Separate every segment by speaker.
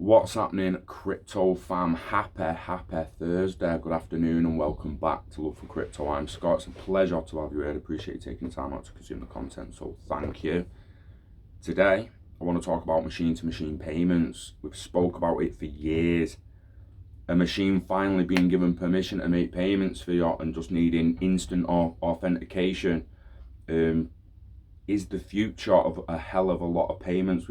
Speaker 1: What's happening, crypto fam? Happy Thursday. Good afternoon and welcome back to Look for Crypto. I'm Scott. It's a pleasure to have you here. I appreciate you taking the time out to consume the content, so thank you. Today, I want to talk about machine-to-machine payments. We've spoke about it for years. A machine finally being given permission to make payments for you and just needing instant authentication is the future of a hell of a lot of payments.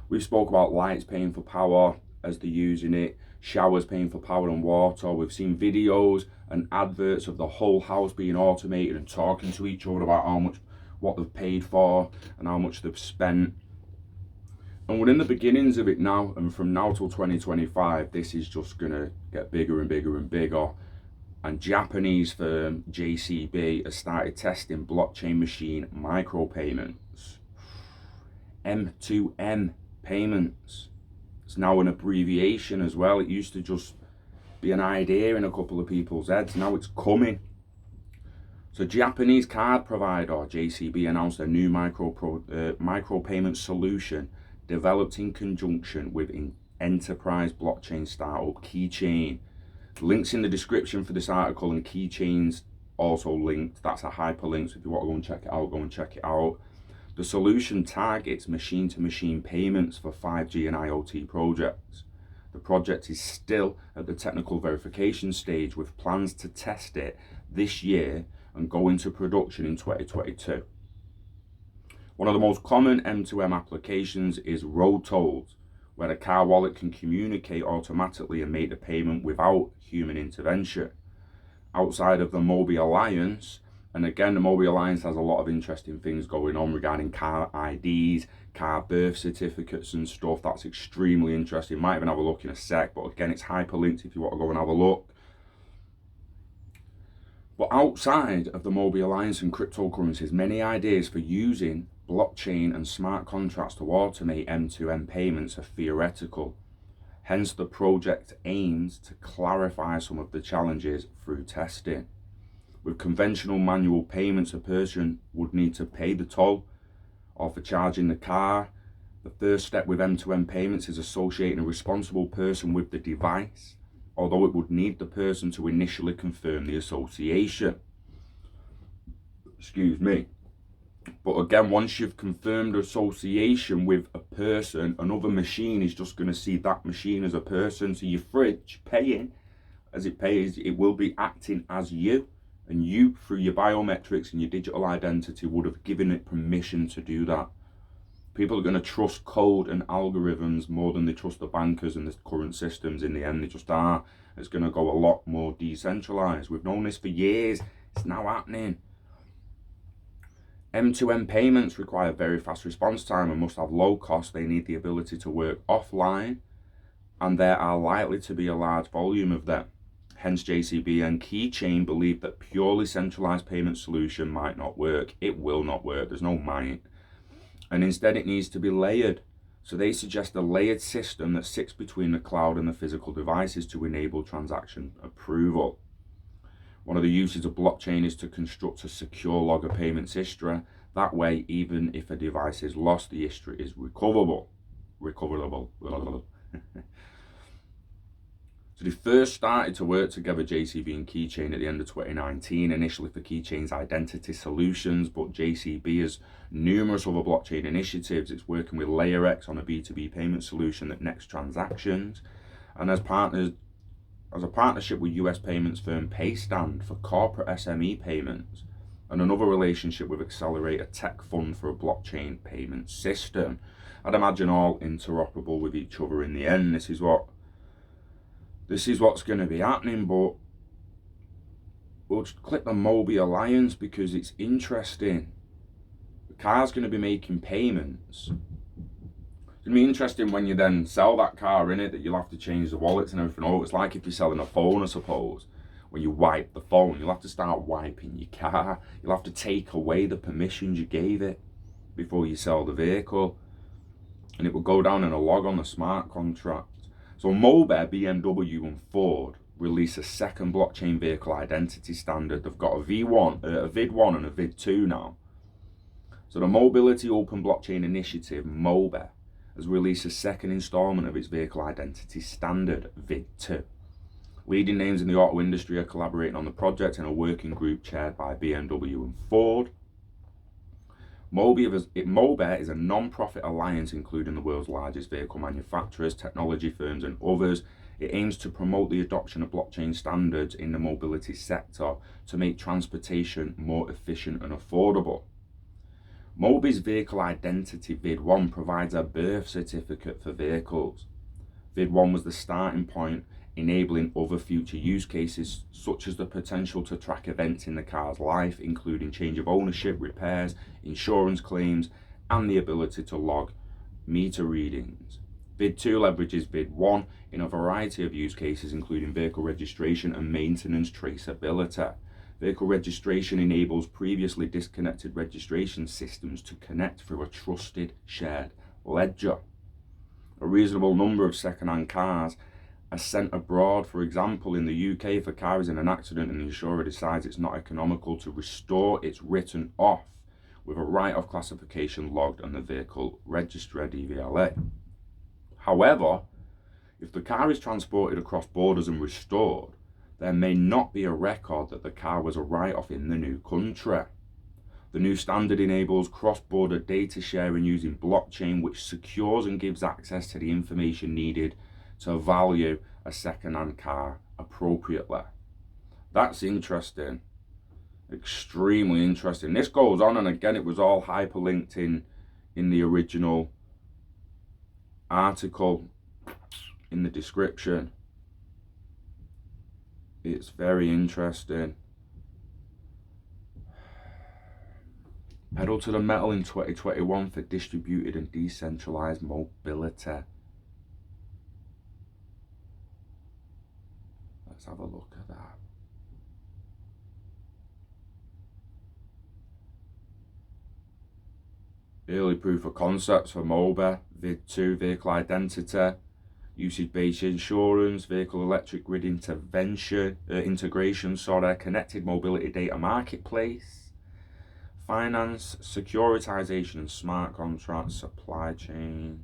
Speaker 1: We've spoke about lights paying for power as they're using it, showers paying for power and water. We've seen videos and adverts of the whole house being automated and talking to each other about what they've paid for and how much they've spent. And we're in the beginnings of it now, and from now till 2025, this is just gonna get bigger and bigger and bigger. And Japanese firm JCB has started testing blockchain machine micropayments. M2M Payments. It's now an abbreviation as well. It used to just be an idea in a couple of people's heads. Now it's coming. So Japanese card provider JCB announced a new micropayment solution developed in conjunction with an enterprise blockchain startup Keychain. Links in the description for this article, and Keychain's also linked. That's a hyperlink, so if you want to go and check it out, go and check it out. The solution targets machine-to-machine payments for 5G and IoT projects. The project is still at the technical verification stage, with plans to test it this year and go into production in 2022. One of the most common M2M applications is road tolls, where a car wallet can communicate automatically and make the payment without human intervention. Outside of the Mobis Alliance, and again, the Mobis Alliance has a lot of interesting things going on regarding car IDs, car birth certificates and stuff. That's extremely interesting. Might even have a look in a sec, but again, it's hyperlinked if you want to go and have a look. But outside of the Mobis Alliance and cryptocurrencies, many ideas for using blockchain and smart contracts to automate M2M payments are theoretical. Hence, the project aims to clarify some of the challenges through testing. With conventional manual payments, a person would need to pay the toll or for charging the car. The first step with M2M payments is associating a responsible person with the device, although it would need the person to initially confirm the association. Excuse me. But again, once you've confirmed association with a person, another machine is just going to see that machine as a person. So your fridge paying as it pays, it will be acting as you. And you, through your biometrics and your digital identity, would have given it permission to do that. People are going to trust code and algorithms more than they trust the bankers and the current systems. In the end, they just are. It's going to go a lot more decentralized. We've known this for years. It's now happening. M2M payments require very fast response time and must have low cost. They need the ability to work offline, and there are likely to be a large volume of them. Hence, JCB and Keychain believe that purely centralized payment solution might not work. It will not work. There's no might. And instead, it needs to be layered. So they suggest a layered system that sits between the cloud and the physical devices to enable transaction approval. One of the uses of blockchain is to construct a secure log of payments history. That way, even if a device is lost, the history is recoverable. So they first started to work together, JCB and Keychain, at the end of 2019, initially for Keychain's identity solutions, but JCB has numerous other blockchain initiatives. It's working with LayerX on a B2B payment solution that connects transactions, and as a partnership with US payments firm Paystand for corporate SME payments, and another relationship with Accelerate, a tech fund for a blockchain payment system. I'd imagine all interoperable with each other in the end. This is what's going to be happening, but we'll just click the Mobis Alliance because it's interesting. The car's going to be making payments. It's going to be interesting when you then sell that car, innit, that you'll have to change the wallets and everything. Oh, it's like if you're selling a phone, I suppose. When you wipe the phone, you'll have to start wiping your car. You'll have to take away the permissions you gave it before you sell the vehicle. And it will go down in a log on the smart contract. So Mobis, BMW and Ford release a second blockchain vehicle identity standard. They've got a VID1 and a VID2 now. So the Mobility Open Blockchain Initiative, Mobis, has released a second installment of its vehicle identity standard, VID2. Leading names in the auto industry are collaborating on the project in a working group chaired by BMW and Ford. Mobis is a non-profit alliance including the world's largest vehicle manufacturers, technology firms and others. It aims to promote the adoption of blockchain standards in the mobility sector to make transportation more efficient and affordable. Mobis Vehicle Identity VID1 provides a birth certificate for vehicles. VID1 was the starting point, enabling other future use cases such as the potential to track events in the car's life, including change of ownership, repairs, insurance claims, and the ability to log meter readings. VID2 leverages VID1 in a variety of use cases, including vehicle registration and maintenance traceability. Vehicle registration enables previously disconnected registration systems to connect through a trusted shared ledger. A reasonable number of second-hand cars are sent abroad. For example, in the UK, if a car is in an accident and the insurer decides it's not economical to restore, it's written off with a write-off classification logged on the vehicle registry DVLA. However, if the car is transported across borders and restored, there may not be a record that the car was a write-off in the new country. The new standard enables cross-border data sharing using blockchain, which secures and gives access to the information needed to value a second-hand car appropriately. That's interesting. Extremely interesting. This goes on, and again, it was all hyperlinked in the original article in the description. It's very interesting. Pedal to the metal in 2021 for distributed and decentralized mobility. Let's have a look at that. Early proof of concepts for Mobis, VID2, vehicle identity, usage-based insurance, vehicle electric grid integration, connected mobility data marketplace, finance, securitization and smart contracts, supply chain.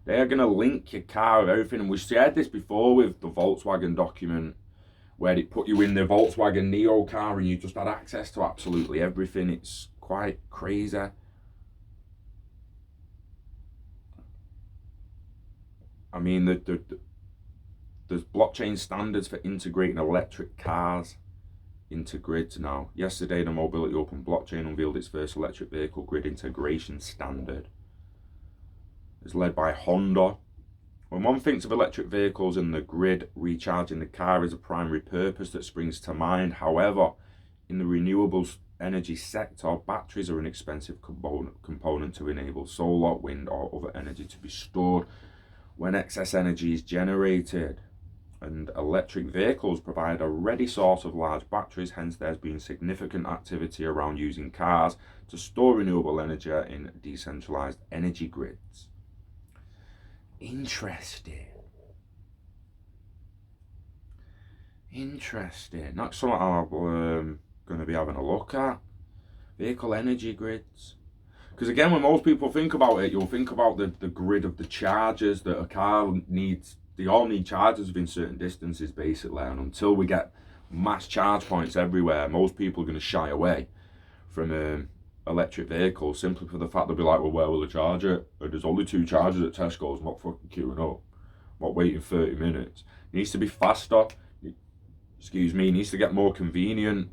Speaker 1: They are going to link your car with everything, and we shared this before with the Volkswagen document, where it put you in the Volkswagen Neo car and you just had access to absolutely everything. It's quite crazy. I mean, there's blockchain standards for integrating electric cars into grids now. Yesterday, the Mobility Open blockchain unveiled its first electric vehicle grid integration standard. It's led by Honda. When one thinks of electric vehicles and the grid, recharging the car is a primary purpose that springs to mind. However, in the renewables energy sector, batteries are an expensive component to enable solar, wind, or other energy to be stored when excess energy is generated. And electric vehicles provide a ready source of large batteries, hence there's been significant activity around using cars to store renewable energy in decentralized energy grids. Interesting. That's something I'm going to be having a look at. Vehicle energy grids. Because again, when most people think about it, you'll think about the grid of the chargers that a car needs. They all need chargers within certain distances, basically. And until we get mass charge points everywhere, most people are going to shy away from electric vehicles simply for the fact they'll be like, well, where will I charge it? There's only 2 chargers at Tesco's, not fucking queuing up. I'm not waiting 30 minutes. It needs to be faster. It needs to get more convenient.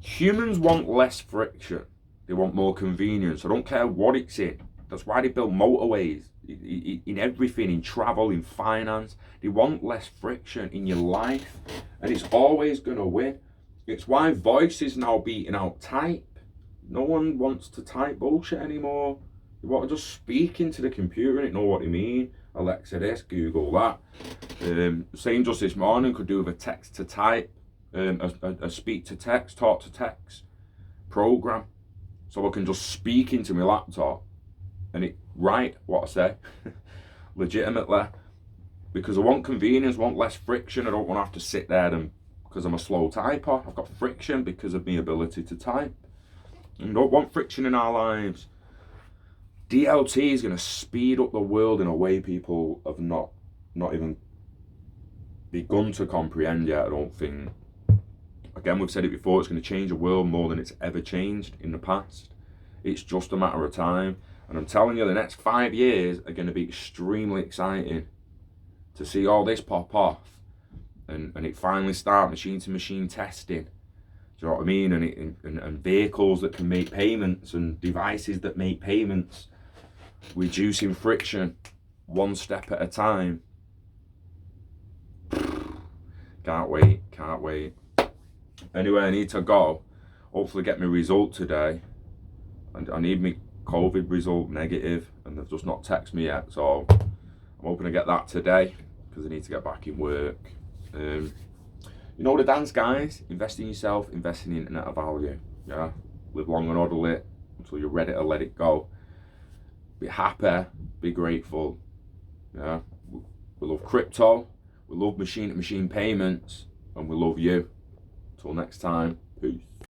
Speaker 1: Humans want less friction. They want more convenience. I don't care what it's in. That's why they build motorways. In everything, in travel, in finance. They want less friction in your life. And it's always going to win. It's why voice is now beating out type. No one wants to type bullshit anymore. You want to just speak into the computer and it know what you mean. Alexa this, Google that. Same just this morning, could do with a text to type, a speak to text, talk to text program. So I can just speak into my laptop and it write what I say legitimately, because I want convenience, want less friction. I don't want to have to sit there and because I'm a slow typer. I've got friction because of my ability to type. And don't want friction in our lives. DLT is going to speed up the world in a way people have not even begun to comprehend yet, I don't think. Again, we've said it before, it's going to change the world more than it's ever changed in the past. It's just a matter of time. And I'm telling you, the next 5 years are going to be extremely exciting to see all this pop off and it finally start machine-to-machine testing. Do you know what I mean? And vehicles that can make payments and devices that make payments, reducing friction one step at a time. Can't wait. Anyway, I need to go. Hopefully get my result today. And I need my COVID result negative, and they've just not texted me yet. So I'm hoping to get that today because I need to get back in work. You know the dance, guys. Invest in yourself, invest in the internet of value. Yeah, live long and orderly until you're ready to let it go. Be happy, be grateful. Yeah, we love crypto, we love machine-to-machine payments, and we love you. Till next time, peace.